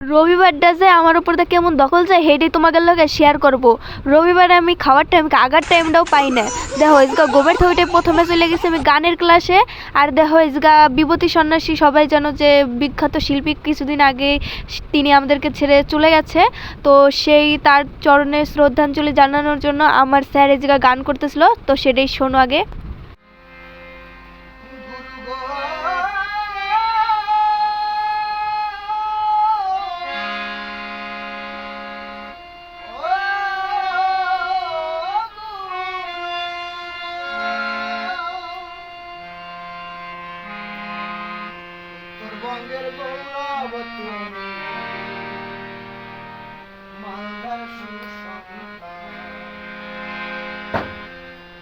রবিবারটা যে আমার উপর দিয়ে কেমন দখল যায় হেডি তোমাদের লগে শেয়ার করব। রবিবারে আমি খাওয়ার টাইম আগার টাইমটাও পাই না। দেখো ইসগা গোবের থইটে প্রথমে চলে গেছি আমি গানের ক্লাসে। আর দেখো ইসগা বিভূতি সন্ন্যাসী সবাই জানো যে বিখ্যাত শিল্পী, কিছুদিন আগে তিনি আমাদেরকে ছেড়ে চলে গেছে। তো সেই তার চরণে শ্রদ্ধাঞ্জলি জানানোর জন্য আমার স্যার ইসগা গান করতেছিল, তো সেটাই শোনো আগে। উত্তরবঙ্গের গৌরব তুমি, মালদার সুসন্তান।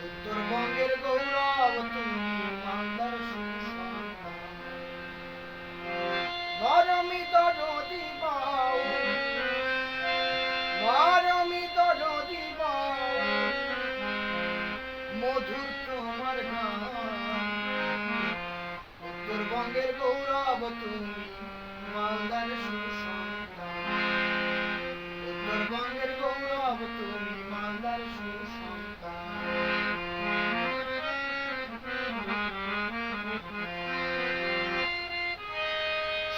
উত্তরবঙ্গের গৌরব তুমি, মালদার সুসন্তান। নরমি দরদি বাউ, নরমি দরদি বাউ, মধুর তোমার গান। উত্তরবঙ্গের গৌরব তুমি, মালদার সুসন্তান। উত্তরবঙ্গের গৌরব তুমি, মালদার সুসন্তান।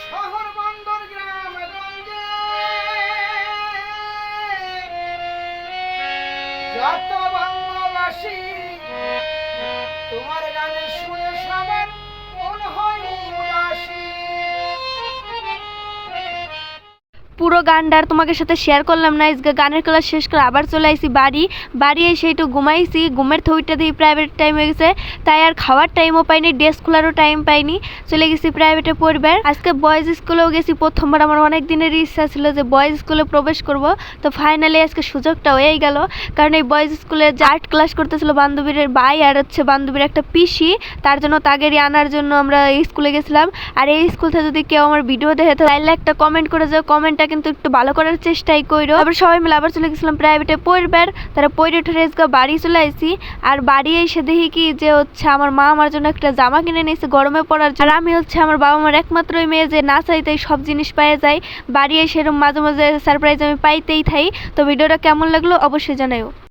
শহর বন্দর গ্রাম গঞ্জে যত বাংলাবাসী, তোমার গানে শুনে সবার মন হয় উদাসী। পুরো গানটা আর তোমাদের সাথে শেয়ার করলাম না। আজকে গানের ক্লাস শেষ করে আবার চলে আসি বাড়ি এসে একটু ঘুমাইছি। ঘুমের থইটা দিয়ে প্রাইভেট টাইম হয়ে গেছে, তাই আর খাওয়ার টাইমও পাইনি, ড্রেস খোলারও টাইম পাইনি, চলে গেছি প্রাইভেটে পড়বার। আজকে বয়েজ স্কুলেও গেছি প্রথমবার। আমার অনেক দিনের ইচ্ছা ছিল যে বয়েজ স্কুলে প্রবেশ করব, তো ফাইনালি আজকে সুযোগটা হয়েই গেল। কারণ এই বয়েজ স্কুলে যে আর্ট ক্লাস করতেছিল বান্ধবীর ভাই আর বান্ধবীর একটা পিসি, তার জন্য তাগেরই আনার জন্য আমরা এই স্কুলে গেছিলাম। আর এই স্কুল থেকে যদি কেউ আমার ভিডিও দেখে তাহলে একটা কমেন্ট করে যাও, কমেন্টটা কিন্তু একটু ভালো করার চেষ্টাই করো। আবার সবাই মিলে আবার চলে গেছিলাম প্রাইভেটে পড়বার। তারা পড়ে উঠে বাড়ি চলে আসি। আর বাড়ি এসে দেখি কি যে আমার মা আমার জন্য একটা জামা কিনে নিয়েছে গরমে পড়ার জন্য। আর আমি আমার বাবা মার একমাত্রই মেয়ে, যে না চাইতেই সব জিনিস পেয়ে যায়। বাড়ি এসে এরকম মাঝে মাঝে সারপ্রাইজ আমি পাইতেই থাই। তো ভিডিওটা কেমন লাগলো অবশ্যই জানাও।